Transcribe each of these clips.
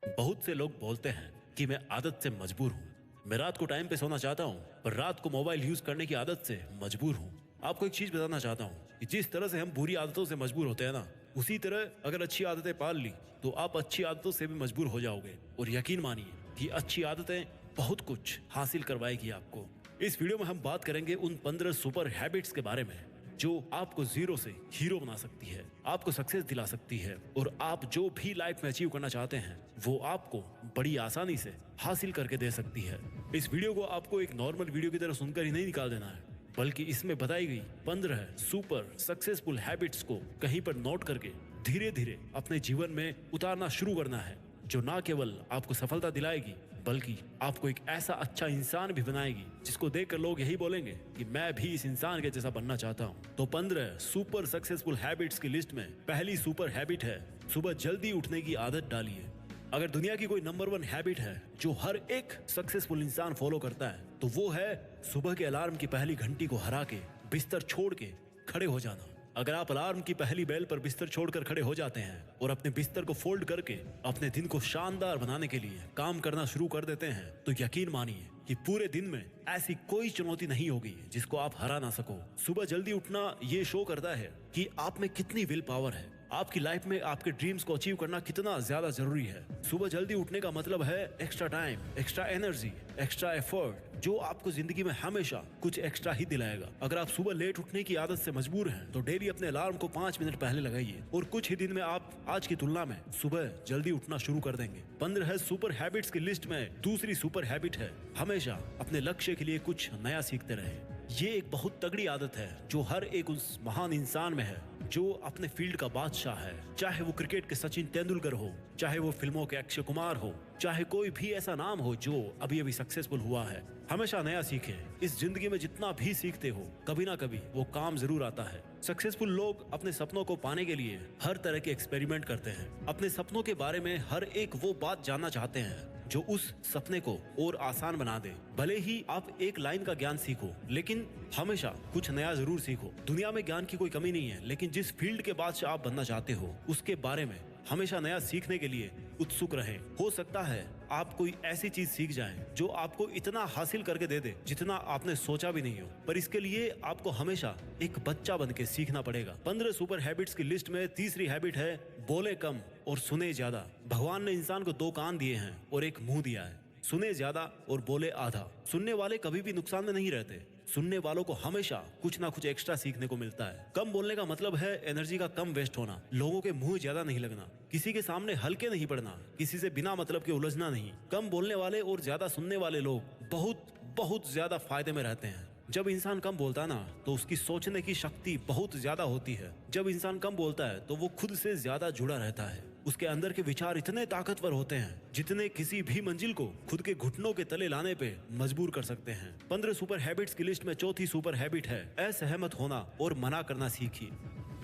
बहुत से लोग बोलते हैं कि मैं आदत से मजबूर हूँ। मैं रात को टाइम पे सोना चाहता हूँ पर रात को मोबाइल यूज करने की आदत से मजबूर हूँ। आपको एक चीज बताना चाहता हूँ कि जिस तरह से हम बुरी आदतों से मजबूर होते हैं ना, उसी तरह अगर अच्छी आदतें पाल ली तो आप अच्छी आदतों से भी मजबूर हो जाओगे। और यकीन मानिए कि अच्छी आदतें बहुत कुछ हासिल करवाएगी आपको। इस वीडियो में हम बात करेंगे उन 15 सुपर हैबिट्स के बारे में जो आपको जीरो से हीरो बना सकती है, आपको सक्सेस दिला सकती है और आप जो भी लाइफ में अचीव करना चाहते हैं वो आपको बड़ी आसानी से हासिल करके दे सकती है। इस वीडियो को आपको एक नॉर्मल वीडियो की तरह सुनकर ही नहीं निकाल देना है, बल्कि इसमें बताई गई 15 सुपर सक्सेसफुल हैबिट्स को कहीं पर नोट करके धीरे धीरे अपने जीवन में उतारना शुरू करना है, जो ना केवल आपको सफलता दिलाएगी बल्कि आपको एक ऐसा अच्छा इंसान भी बनाएगी जिसको देखकर लोग यही बोलेंगे कि मैं भी इस इंसान के जैसा बनना चाहता हूँ। तो 15 सुपर सक्सेसफुल हैबिट्स की लिस्ट में पहली सुपर हैबिट है सुबह जल्दी उठने की आदत डालिए। अगर दुनिया की कोई नंबर 1 हैबिट है जो हर एक सक्सेसफुल इंसान फॉलो करता है तो वो है सुबह के अलार्म की पहली घंटी को हरा के बिस्तर छोड़ के खड़े हो जाना। अगर आप अलार्म की पहली बेल पर बिस्तर छोड़कर खड़े हो जाते हैं और अपने बिस्तर को फोल्ड करके अपने दिन को शानदार बनाने के लिए काम करना शुरू कर देते हैं तो यकीन मानिए कि पूरे दिन में ऐसी कोई चुनौती नहीं होगी जिसको आप हरा ना सको। सुबह जल्दी उठना ये शो करता है कि आप में कितनी विल पावर है, आपकी लाइफ में आपके ड्रीम्स को अचीव करना कितना ज्यादा जरूरी है। सुबह जल्दी उठने का मतलब है extra time, extra energy, extra effort, जो आपको जिंदगी में हमेशा कुछ एक्स्ट्रा ही दिलाएगा। अगर आप सुबह लेट उठने की आदत से मजबूर हैं तो डेली अपने अलार्म को 5 मिनट पहले लगाइए और कुछ ही दिन में आप आज की तुलना में सुबह जल्दी उठना शुरू कर देंगे। 15 सुपर हैबिट्स की लिस्ट में दूसरी सुपर हैबिट है हमेशा अपने लक्ष्य के लिए कुछ नया सीखते रहे। ये एक बहुत तगड़ी आदत है जो हर एक उस महान इंसान में है जो अपने फील्ड का बादशाह है। चाहे वो क्रिकेट के सचिन तेंदुलकर हो, चाहे वो फिल्मों के अक्षय कुमार हो, चाहे कोई भी ऐसा नाम हो जो अभी अभी सक्सेसफुल हुआ है, हमेशा नया सीखे। इस जिंदगी में जितना भी सीखते हो कभी ना कभी वो काम जरूर आता है। सक्सेसफुल लोग अपने सपनों को पाने के लिए हर तरह के एक्सपेरिमेंट करते हैं। अपने सपनों के बारे में हर एक वो बात जानना चाहते हैं जो उस सपने को और आसान बना दे। भले ही आप एक लाइन का ज्ञान सीखो लेकिन हमेशा कुछ नया जरूर सीखो। दुनिया में ज्ञान की कोई कमी नहीं है, लेकिन जिस फील्ड के बादशाह आप बनना चाहते हो उसके बारे में हमेशा नया सीखने के लिए उत्सुक रहें। हो सकता है आप कोई ऐसी चीज सीख जाएं जो आपको इतना हासिल करके दे दे जितना आपने सोचा भी नहीं हो, पर इसके लिए आपको हमेशा एक बच्चा बन के सीखना पड़ेगा। 15 सुपर हैबिट्स की लिस्ट में तीसरी हैबिट है बोले कम और सुने ज्यादा। भगवान ने इंसान को 2 कान दिए हैं और एक मुंह दिया है, सुने ज्यादा और बोले आधा। सुनने वाले कभी भी नुकसान में नहीं रहते, सुनने वालों को हमेशा कुछ ना कुछ एक्स्ट्रा सीखने को मिलता है। कम बोलने का मतलब है एनर्जी का कम वेस्ट होना, लोगों के मुंह ज्यादा नहीं लगना, किसी के सामने हल्के नहीं पड़ना, किसी से बिना मतलब के उलझना नहीं। कम बोलने वाले और ज्यादा सुनने वाले लोग बहुत बहुत ज्यादा फायदे में रहते हैं। जब इंसान कम बोलता है ना तो उसकी सोचने की शक्ति बहुत ज्यादा होती है। जब इंसान कम बोलता है तो वो खुद से ज्यादा जुड़ा रहता है। उसके अंदर के विचार इतने ताकतवर होते हैं जितने किसी भी मंजिल को खुद के घुटनों के तले लाने पे मजबूर कर सकते हैं। 15 सुपर हैबिट्स की लिस्ट में चौथी सुपर हैबिट है असहमत होना और मना करना सीखिए।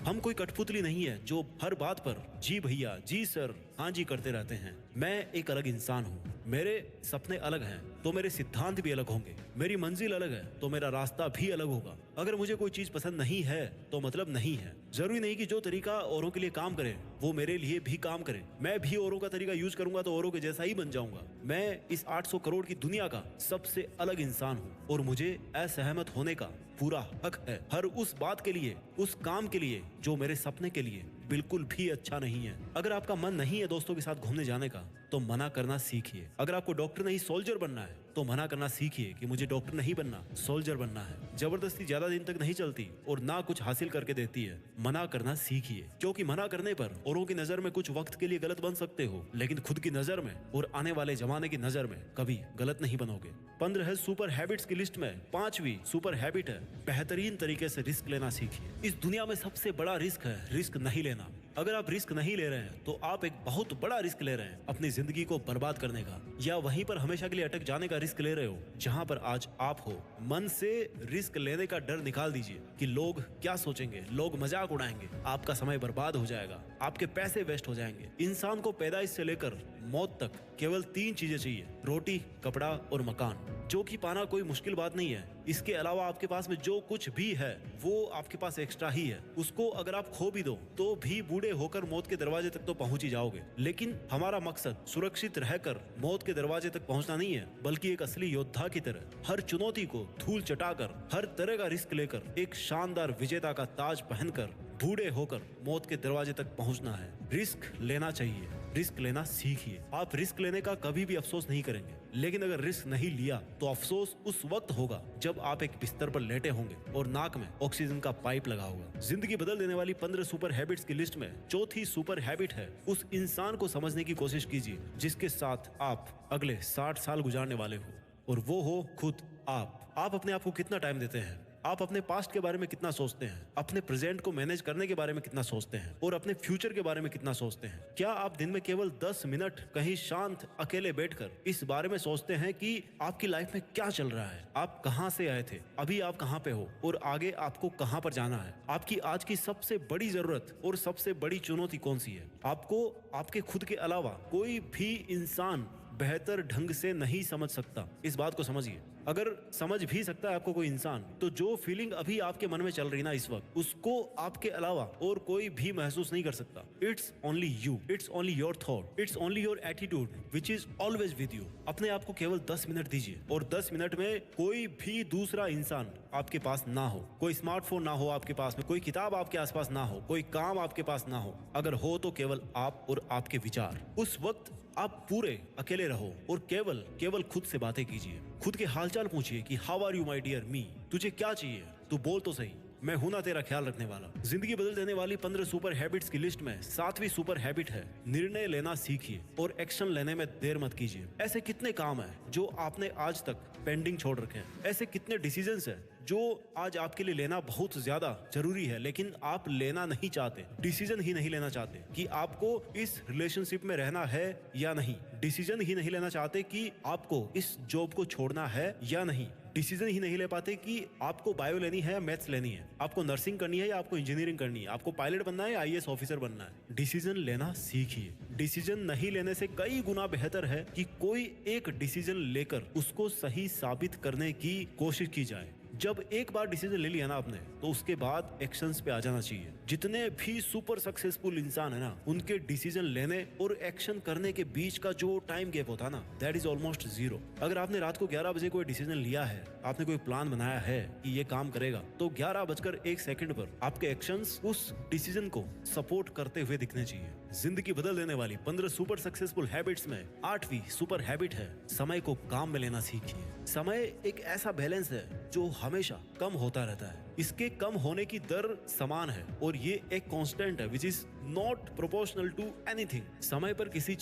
हम कोई कठपुतली नहीं है जो हर बात पर जी भैया, जी सर, हाँ जी करते रहते हैं। मैं एक अलग इंसान हूँ, मेरे सपने अलग हैं तो मेरे सिद्धांत भी अलग होंगे, मेरी मंजिल अलग है तो मेरा रास्ता भी अलग होगा। अगर मुझे कोई चीज पसंद नहीं है तो मतलब नहीं है। जरूरी नहीं कि जो तरीका औरों के लिए काम करे वो मेरे लिए भी काम करे। मैं भी औरों का तरीका यूज करूंगा तो औरों के जैसा ही बन जाऊंगा। मैं इस 800 करोड़ की दुनिया का सबसे अलग इंसान हूँ और मुझे असहमत होने का पूरा हक है हर उस बात के लिए, उस काम के लिए जो मेरे सपने के लिए बिल्कुल भी अच्छा नहीं है। अगर आपका मन नहीं है दोस्तों के साथ घूमने जाने का तो मना करना सीखिए। अगर आपको डॉक्टर नहीं सोल्जर बनना है तो मना करना सीखिए कि मुझे डॉक्टर नहीं बनना, सोल्जर बनना है। जबरदस्ती ज्यादा दिन तक नहीं चलती और ना कुछ हासिल करके देती है। मना करना सीखिए, क्योंकि मना करने पर औरों की नजर में कुछ वक्त के लिए गलत बन सकते हो लेकिन खुद की नजर में और आने वाले जमाने की नजर में कभी गलत नहीं बनोगे। 15 सुपर हैबिट्स की लिस्ट में 5वीं सुपर हैबिट है बेहतरीन तरीके से रिस्क लेना सीखिए। इस दुनिया में सबसे बड़ा रिस्क है रिस्क नहीं लेना। अगर आप रिस्क नहीं ले रहे हैं तो आप एक बहुत बड़ा रिस्क ले रहे हैं अपनी जिंदगी को बर्बाद करने का, या वहीं पर हमेशा के लिए अटक जाने का रिस्क ले रहे हो जहां पर आज आप हो। मन से रिस्क लेने का डर निकाल दीजिए कि लोग क्या सोचेंगे, लोग मजाक उड़ाएंगे, आपका समय बर्बाद हो जाएगा, आपके पैसे वेस्ट हो जाएंगे। इंसान को पैदाइश से लेकर मौत तक केवल 3 चीजें चाहिए, रोटी, कपड़ा और मकान। जो कि पाना कोई मुश्किल बात नहीं है। इसके अलावा आपके पास में जो कुछ भी है वो आपके पास एक्स्ट्रा ही है। उसको अगर आप खो भी दो तो भी बूढ़े होकर मौत के दरवाजे तक तो पहुंच ही जाओगे। लेकिन हमारा मकसद सुरक्षित रहकर मौत के दरवाजे तक पहुंचना नहीं है, बल्कि एक असली योद्धा की तरह हर चुनौती को धूल चटाकर, हर तरह का रिस्क लेकर, एक शानदार विजेता का ताज पहनकर बूढ़े होकर मौत के दरवाजे तक पहुंचना है। रिस्क लेना चाहिए, रिस्क लेना सीखिए। आप रिस्क लेने का कभी भी अफसोस नहीं करेंगे, लेकिन अगर रिस्क नहीं लिया तो अफसोस उस वक्त होगा जब आप एक बिस्तर पर लेटे होंगे और नाक में ऑक्सीजन का पाइप लगा होगा। जिंदगी बदल देने वाली 15 सुपर हैबिट्स की लिस्ट में चौथी सुपर हैबिट है, उस इंसान को समझने की कोशिश कीजिए जिसके साथ आप अगले 60 साल गुजारने वाले हो, और वो हो खुद आप। आप अपने आप को कितना टाइम देते हैं? आप अपने पास्ट के बारे में कितना सोचते हैं? अपने प्रेजेंट को मैनेज करने के बारे में कितना सोचते हैं? और अपने फ्यूचर के बारे में कितना सोचते हैं? क्या आप दिन में केवल 10 मिनट कहीं शांत अकेले बैठकर इस बारे में सोचते हैं कि आपकी लाइफ में क्या चल रहा है? आप कहां से आए थे, अभी आप कहां पे हो, और आगे आपको कहां पर जाना है? आपकी आज की सबसे बड़ी जरूरत और सबसे बड़ी चुनौती कौन सी है? आपको आपके खुद के अलावा कोई भी इंसान बेहतर ढंग से नहीं समझ सकता। इस बात को समझिए। अगर समझ भी सकता है आपको कोई इंसान, तो जो फीलिंग अभी आपके मन में चल रही ना इस वक्त, उसको आपके अलावा और कोई भी महसूस नहीं कर सकता। It's only you, it's only your thought, it's only your attitude which is always with you. अपने आप को केवल 10 मिनट दीजिए, और 10 मिनट में कोई भी दूसरा इंसान आपके पास ना हो, कोई स्मार्टफोन ना हो आपके पास में, कोई किताब आपके आसपास ना हो, कोई काम आपके पास ना हो। अगर हो तो केवल आप और आपके विचार। उस वक्त आप पूरे अकेले रहो और केवल खुद से बातें कीजिए। खुद के हालचाल पूछिए कि how are you my dear मी, तुझे क्या चाहिए, तू बोल तो सही, मैं हूं ना तेरा ख्याल रखने वाला। जिंदगी बदल देने वाली 15 सुपर हैबिट्स की लिस्ट में 7वीं सुपर हैबिट है, निर्णय लेना सीखिए और एक्शन लेने में देर मत कीजिए। ऐसे कितने काम हैं जो आपने आज तक पेंडिंग छोड़ रखे हैं? ऐसे कितने डिसीजंस हैं जो आज आपके लिए लेना बहुत ज्यादा जरूरी है, लेकिन आप लेना नहीं चाहते, डिसीजन ही नहीं लेना चाहते कि आपको इस रिलेशनशिप में रहना है या नहीं, डिसीजन ही नहीं लेना चाहते कि आपको इस जॉब को छोड़ना है या नहीं, डिसीजन ही नहीं ले पाते कि आपको बायो लेनी है या मैथ्स लेनी है, आपको नर्सिंग करनी है या आपको इंजीनियरिंग करनी है, आपको पायलट बनना है या आईएएस ऑफिसर बनना है। डिसीजन लेना सीखिए। डिसीजन नहीं लेने से कई गुना बेहतर है कि कोई एक डिसीजन लेकर उसको सही साबित करने की कोशिश की जाए। जब एक बार डिसीजन ले लिया ना आपने, तो उसके बाद एक्शंस पे आ जाना चाहिए। जितने भी सुपर सक्सेसफुल इंसान है ना, उनके डिसीजन लेने और एक्शन करने के बीच का जो टाइम गैप होता है ना, दैट इज ऑलमोस्ट 0। अगर आपने रात को 11 बजे कोई डिसीजन लिया है, आपने कोई प्लान बनाया है कि ये काम करेगा, तो 11:01 पर आपके एक्शंस उस डिसीजन को सपोर्ट करते हुए दिखने चाहिए। जिंदगी बदल देने वाली 15 सुपर सक्सेसफुल हैबिट्स में 8वीं सुपर हैबिट है, समय को काम में लेना सीखिए। समय एक ऐसा बैलेंस है जो हमेशा कम होता रहता है। इसके कम होने की दर समान है और ये एक कांस्टेंट है which is not proportional to anything. समय पर किसी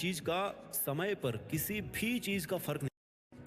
भी चीज का फर्क नहीं।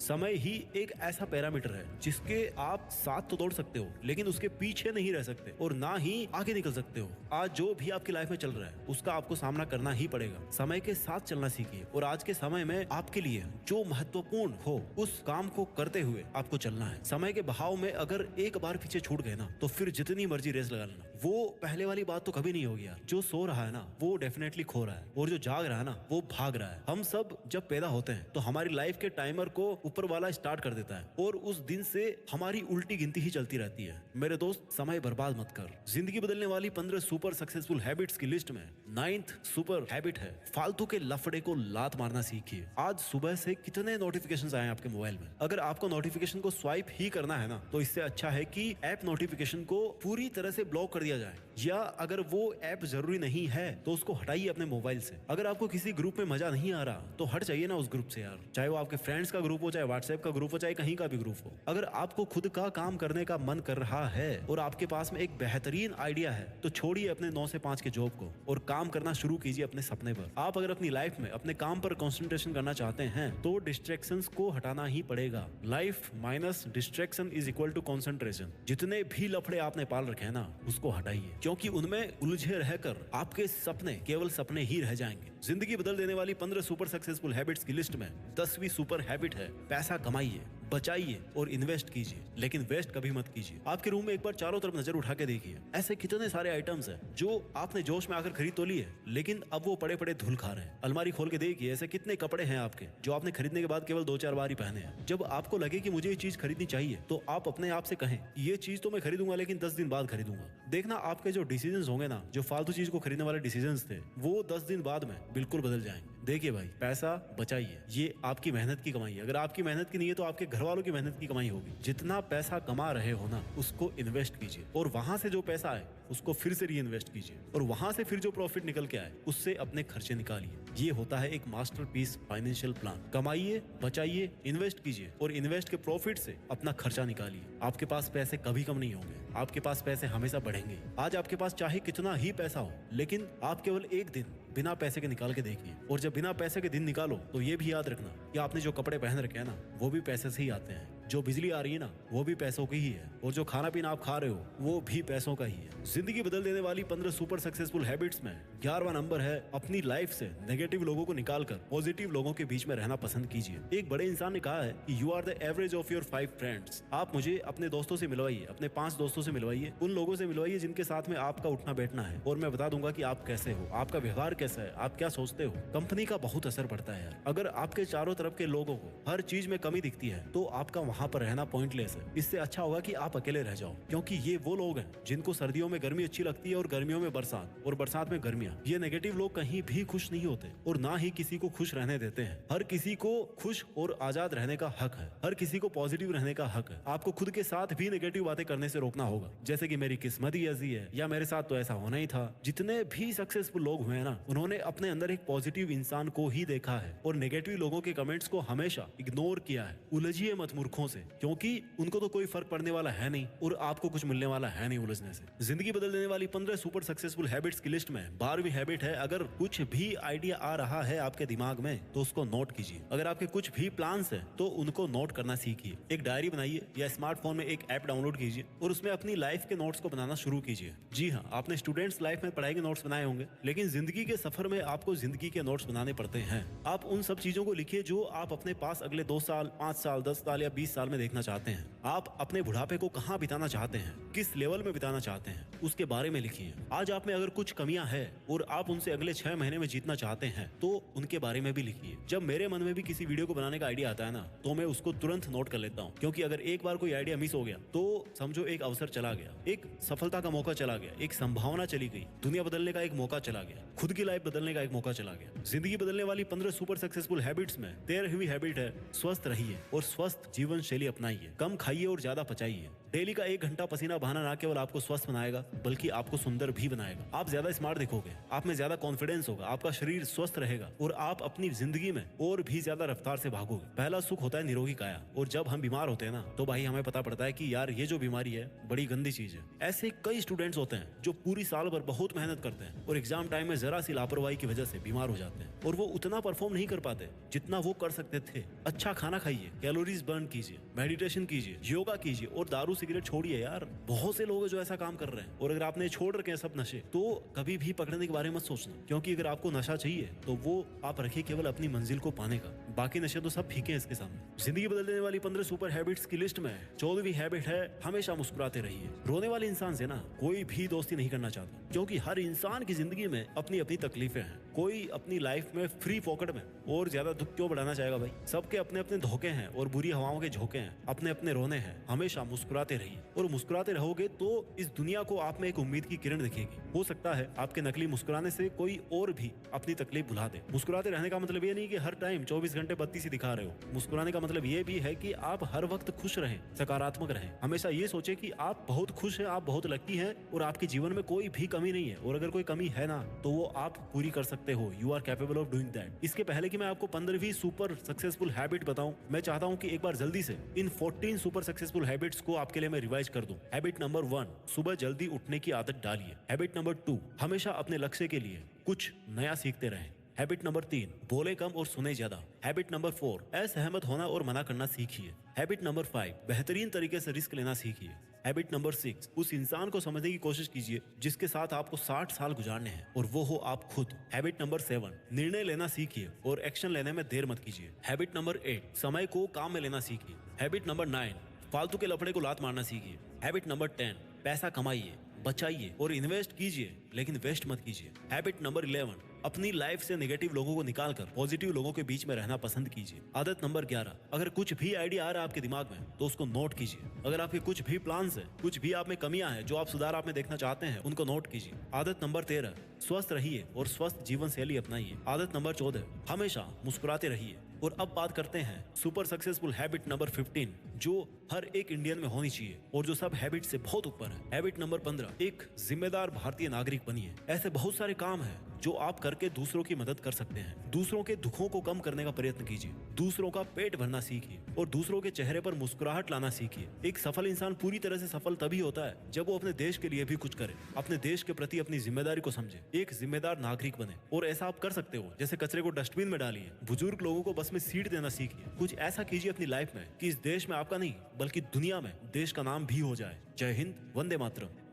समय ही एक ऐसा पैरामीटर है जिसके आप साथ तो दौड़ सकते हो, लेकिन उसके पीछे नहीं रह सकते और ना ही आगे निकल सकते हो। आज जो भी आपकी लाइफ में चल रहा है उसका आपको सामना करना ही पड़ेगा। समय के साथ चलना सीखिए और आज के समय में आपके लिए जो महत्वपूर्ण हो उस काम को करते हुए आपको चलना है। समय के बहाव में अगर एक बार पीछे छूट गए ना, तो फिर जितनी मर्जी रेस लगा लेना, वो पहले वाली बात तो कभी नहीं होगी यार। जो सो रहा है ना वो डेफिनेटली खो रहा है, और जो जाग रहा है ना वो भाग रहा है। हम सब जब पैदा होते हैं तो हमारी लाइफ के टाइमर को ऊपर वाला स्टार्ट कर देता है और उस दिन से हमारी उल्टी गिनती ही चलती रहती है। मेरे दोस्त, समय बर्बाद मत कर। जिंदगी बदलने वाली 15 सुपर सक्सेसफुल हैबिट्स की लिस्ट में 9th सुपर हैबिट है, फालतू के लफड़े को लात मारना सीखिए। आज सुबह से कितने नोटिफिकेशंस आए आपके मोबाइल में? अगर आपको नोटिफिकेशन को स्वाइप ही करना है ना, तो इससे अच्छा है कि ऐप नोटिफिकेशन को पूरी तरह से ब्लॉक कर दिया जाए, या अगर वो ऐप जरूरी नहीं है तो उसको हटाइए अपने मोबाइल से। अगर आपको किसी ग्रुप में मजा नहीं आ रहा तो हट जाइए ना उस ग्रुप से यार, चाहे वो आपके फ्रेंड्स का ग्रुप हो, चाहे व्हाट्सएप का ग्रुप हो, चाहे कहीं का भी ग्रुप हो। अगर आपको खुद का काम करने का मन कर रहा है और आपके पास में एक बेहतरीन आइडिया है, तो छोड़िए अपने 9 से 5 के जॉब को और काम करना शुरू कीजिए अपने सपने पर। आप अगर अपनी लाइफ में अपने काम पर कंसंट्रेशन करना चाहते हैं तो डिस्ट्रैक्शंस को हटाना ही पड़ेगा। Life minus distraction is equal to concentration. जितने भी लफड़े आपने पाल रखे हैं ना, उसको हटाइए, क्योंकि उनमें उलझे रहकर आपके सपने केवल सपने ही रह जाएंगे। जिंदगी बदल देने वाली 15 सुपर सक्सेसफुल हैबिट्स की लिस्ट में 10वीं सुपर हैबिट है, पैसा कमाइए, बचाइए और इन्वेस्ट कीजिए, लेकिन वेस्ट कभी मत कीजिए। आपके रूम में एक बार चारों तरफ नजर उठा के देखिए, ऐसे कितने सारे आइटम्स हैं जो आपने जोश में आकर खरीद तो लिए, लेकिन अब वो पड़े पड़े धूल खा रहे हैं। अलमारी खोल के देखिए, ऐसे कितने कपड़े हैं आपके जो आपने खरीदने के बाद केवल 2-4 बार ही पहने हैं। जब आपको लगे कि मुझे ये चीज खरीदनी चाहिए, तो आप अपने आप से कहें ये चीज तो मैं खरीदूंगा, लेकिन 10 दिन बाद खरीदूंगा। देखना आपके जो डिसीजंस होंगे ना, जो फालतू चीज को खरीदने वाले डिसीजंस थे, वो 10 दिन बाद में बिल्कुल बदल जाएंगे। देखिए भाई, पैसा बचाइए, ये आपकी मेहनत की कमाई है। अगर आपकी मेहनत की नहीं है तो आपके घर वालों की मेहनत की कमाई होगी। जितना पैसा कमा रहे हो ना, उसको इन्वेस्ट कीजिए, और वहां से जो पैसा आए उसको फिर से री इन्वेस्ट कीजिए, और वहां से फिर जो प्रॉफिट निकल के आए उससे अपने खर्चे निकालिए। ये होता है एक मास्टरपीस फाइनेंशियल प्लान। कमाइए, बचाइए, इन्वेस्ट कीजिए, और इन्वेस्ट के प्रॉफिट से अपना खर्चा निकालिए। आपके पास पैसे कभी कम नहीं होंगे, आपके पास पैसे हमेशा बढ़ेंगे। आज आपके पास चाहे कितना ही पैसा हो, लेकिन आप केवल एक दिन बिना पैसे के निकाल के देखिए, और जब बिना पैसे के दिन निकालो तो ये भी याद रखना कि आपने जो कपड़े पहन रखे हैं ना, वो भी पैसे से ही आते हैं। जो बिजली आ रही है ना, वो भी पैसों की ही है, और जो खाना पीना आप खा रहे हो वो भी पैसों का ही है। जिंदगी बदल देने वाली 15 सुपर सक्सेसफुल हैबिट्स में 11वां नंबर है, अपनी लाइफ से नेगेटिव लोगों को निकालकर पॉजिटिव लोगों के बीच में रहना पसंद कीजिए। एक बड़े इंसान ने कहा है कि you are the average of your 5 friends. आप मुझे अपने दोस्तों से मिलवाइए, अपने 5 दोस्तों से मिलवाइए, उन लोगों से मिलवाइए जिनके साथ में आपका उठना बैठना है, और मैं बता दूंगा कि आप कैसे हो, आपका व्यवहार कैसा है, आप क्या सोचते हो। कंपनी का बहुत असर पड़ता है यार। अगर आपके चारों तरफ के लोगों को हर चीज में कमी दिखती है, तो आपका वहां पर रहना पॉइंटलेस है। इससे अच्छा होगा कि आप अकेले रह जाओ, क्योंकि ये वो लोग हैं जिनको सर्दियों में गर्मी अच्छी लगती है और गर्मियों में बरसात, और बरसात में गर्मियां। ये नेगेटिव लोग कहीं भी खुश नहीं होते, और ना ही किसी को खुश रहने देते हैं। हर किसी को खुश और आजाद रहने का हक है, हर किसी को पॉजिटिव रहने का हक है। आपको खुद के साथ भी नेगेटिव बातें करने से रोकना होगा, जैसे कि मेरी किस्मत ही ऐसी है, या मेरे साथ तो ऐसा होना ही था। जितने भी सक्सेसफुल लोग हुए हैं ना, उन्होंने अपने अंदर एक पॉजिटिव इंसान को ही देखा है, और नेगेटिव लोगों के कमेंट्स को हमेशा इग्नोर किया है। उलझिए मत मूर्खों से, क्योंकि उनको तो कोई फर्क पड़ने वाला है नहीं, और आपको कुछ मिलने वाला है नहीं उलझने से। जिंदगी बदल देने वाली 15 सुपर सक्सेसफुल हैबिट्स की लिस्ट में 12वीं हैबिट है, अगर कुछ भी आइडिया आ रहा है आपके दिमाग में तो उसको नोट कीजिए। अगर आपके कुछ भी प्लान्स हैं तो उनको नोट करना सीखिए। एक डायरी बनाइए, या स्मार्टफोन में एक ऐप डाउनलोड कीजिए, और उसमें अपनी लाइफ के नोट्स को बनाना शुरू कीजिए। जी हाँ, आपने स्टूडेंट्स लाइफ में पढ़ाई के नोट्स बनाए होंगे, लेकिन जिंदगी के सफर में आपको जिंदगी के नोट्स बनाने पड़ते हैं। आप उन सब चीजों को लिखिए जो आप अपने पास अगले 2 साल, 5 साल, 10 साल या 20 साल में देखना चाहते हैं। आप अपने बुढ़ापे को कहाँ बिताना चाहते हैं, किस लेवल में बिताना चाहते हैं, उसके बारे में लिखिए। आज आप में अगर कुछ कमियां हैं और आप उनसे अगले 6 महीने में जीतना चाहते हैं, तो उनके बारे में भी लिखिए। जब मेरे मन में भी किसी वीडियो को बनाने का आइडिया आता है ना, तो मैं उसको तुरंत नोट कर लेता हूँ, क्योंकि अगर एक बार कोई आइडिया मिस हो गया तो समझो एक अवसर चला गया, एक सफलता का मौका चला गया, एक संभावना चली गई, दुनिया बदलने का एक मौका चला गया, खुद की लाइफ बदलने का एक मौका चला गया। जिंदगी बदलने वाली 15 सुपर सक्सेसफुल हैबिट्स में 13वीं हैबिट है, स्वस्थ रहिए और स्वस्थ जीवन शैली अपनाइए। कम खाइए और ज्यादा पचाइए। डेली का 1 घंटा पसीना बहाना ना केवल आपको स्वस्थ बनाएगा, बल्कि आपको सुंदर भी बनाएगा। आप ज्यादा स्मार्ट दिखोगे, आप में ज्यादा कॉन्फिडेंस होगा, आपका शरीर स्वस्थ रहेगा, और आप अपनी जिंदगी में और भी ज्यादा रफ्तार से भागोगे। पहला सुख होता है निरोगी काया, और जब हम बीमार होते हैं ना, तो भाई हमें पता पड़ता है कि यार ये जो बीमारी है बड़ी गंदी चीज है। ऐसे कई स्टूडेंट्स होते हैं जो पूरी साल भर बहुत मेहनत करते हैं, और एग्जाम टाइम में जरा सी लापरवाही की वजह से बीमार हो जाते हैं, और वो उतना परफॉर्म नहीं कर पाते जितना वो कर सकते थे। अच्छा खाना खाइए, कैलोरीज बर्न कीजिए, मेडिटेशन कीजिए, योगा कीजिए, और दारू सिगरेट छोड़िए यार। बहुत से लोग हैं जो ऐसा काम कर रहे हैं, और अगर आपने छोड़ रखे हैं सब नशे, तो कभी भी पकड़ने के बारे में मत सोचना, क्योंकि अगर आपको नशा चाहिए तो वो आप रखिए केवल अपनी मंजिल को पाने का, बाकी नशे तो सब फीके हैं इसके सामने। जिंदगी बदल देने वाली 15 सुपर हैबिट्स की लिस्ट में 14वीं हैबिट है, हमेशा मुस्कुराते रहिए। रोने वाले इंसान से ना कोई भी दोस्ती नहीं करना चाहता, क्योंकि हर इंसान की जिंदगी में अपनी अपनी तकलीफें हैं। कोई अपनी लाइफ में फ्री पॉकेट में और ज्यादा दुख क्यों बढ़ाना चाहेगा भाई। सबके अपने अपने धोखे हैं और बुरी हवाओं के झोंके हैं, अपने अपने रोने हैं। हमेशा मुस्कुराते रहिए, और मुस्कुराते रहोगे तो इस दुनिया को आप में एक उम्मीद की किरण दिखेगी। हो सकता है आपके नकली मुस्कुराने से कोई और भी अपनी तकलीफ भुला दे। मुस्कुराते रहने का मतलब ये नहीं कि हर टाइम 24 घंटे बत्ती सी दिखा रहे हो। मुस्कुराने का मतलब ये भी है कि आप हर वक्त खुश रहें, सकारात्मक रहें। हमेशा ये सोचे कि आप बहुत खुश हैं, आप बहुत लकी हैं, और आपके जीवन में कोई भी कमी नहीं है, और अगर कोई कमी है ना, तो वो आप पूरी कर सकते हो। You are capable of doing that. इसके पहले कि मैं आपको 15वीं सुपर सक्सेसफुल हैबिट बताऊं, मैं चाहता हूं कि एक बार जल्दी से इन 14 सुपर सक्सेसफुल हैबिट्स को आपके लिए मैं रिवाइज कर दूं। हैबिट नंबर 1, सुबह जल्दी उठने की आदत डालिए। हैबिट नंबर 2, हमेशा अपने लक्ष्य के लिए कुछ नया सीखते रहें। हैबिट नंबर 3, बोले कम और सुने ज्यादा। हैबिट नंबर 4, असहमत होना और मना करना सीखिए। हैबिट नंबर 5, बेहतरीन तरीके से रिस्क लेना सीखिए। हैबिट नंबर 6, उस इंसान को समझने की कोशिश कीजिए जिसके साथ आपको 60 साल गुजारने हैं और वो हो आप खुद। हैबिट नंबर 7, निर्णय लेना सीखिए और एक्शन लेने में देर मत कीजिए। हैबिट नंबर 8, समय को काम में लेना सीखिए। हैबिट नंबर 9, फालतू के लफड़े को लात मारना सीखिए। हैबिट नंबर 10, पैसा कमाइए, बचाइए और इन्वेस्ट कीजिए, लेकिन वेस्ट मत कीजिए। हैबिट नंबर 11, अपनी लाइफ से नेगेटिव लोगों को निकालकर पॉजिटिव लोगों के बीच में रहना पसंद कीजिए। आदत नंबर 11, अगर कुछ भी आइडिया आ रहा है आपके दिमाग में तो उसको नोट कीजिए। अगर आपके कुछ भी प्लान्स है, कुछ भी आप में कमियां हैं जो आप सुधार आप में देखना चाहते हैं, उनको नोट कीजिए। आदत नंबर 13, स्वस्थ रहिए और स्वस्थ जीवन शैली अपनाइए। आदत नंबर 14, हमेशा मुस्कुराते रहिए। और अब बात करते हैं सुपर सक्सेसफुल हैबिट नंबर 15, जो हर एक इंडियन में होनी चाहिए और जो सब हैबिट से बहुत ऊपर है। हैबिट नंबर 15, एक जिम्मेदार भारतीय नागरिक बनिए। ऐसे बहुत सारे काम हैं जो आप करके दूसरों की मदद कर सकते हैं। दूसरों के दुखों को कम करने का प्रयत्न कीजिए, दूसरों का पेट भरना सीखिए और दूसरों के चेहरे पर मुस्कुराहट लाना सीखिए। एक सफल इंसान पूरी तरह से सफल तभी होता है जब वो अपने देश के लिए भी कुछ करे, अपने देश के प्रति अपनी जिम्मेदारी को समझे, एक जिम्मेदार नागरिक बने। और ऐसा आप कर सकते हो, जैसे कचरे को डस्टबिन में डालिए, बुजुर्ग लोगों को बस में सीट देना सीखिए। कुछ ऐसा कीजिए अपनी लाइफ में कि इस देश में आपका नहीं बल्कि दुनिया में देश का नाम भी हो जाए। जय हिंद, वंदे मातरम।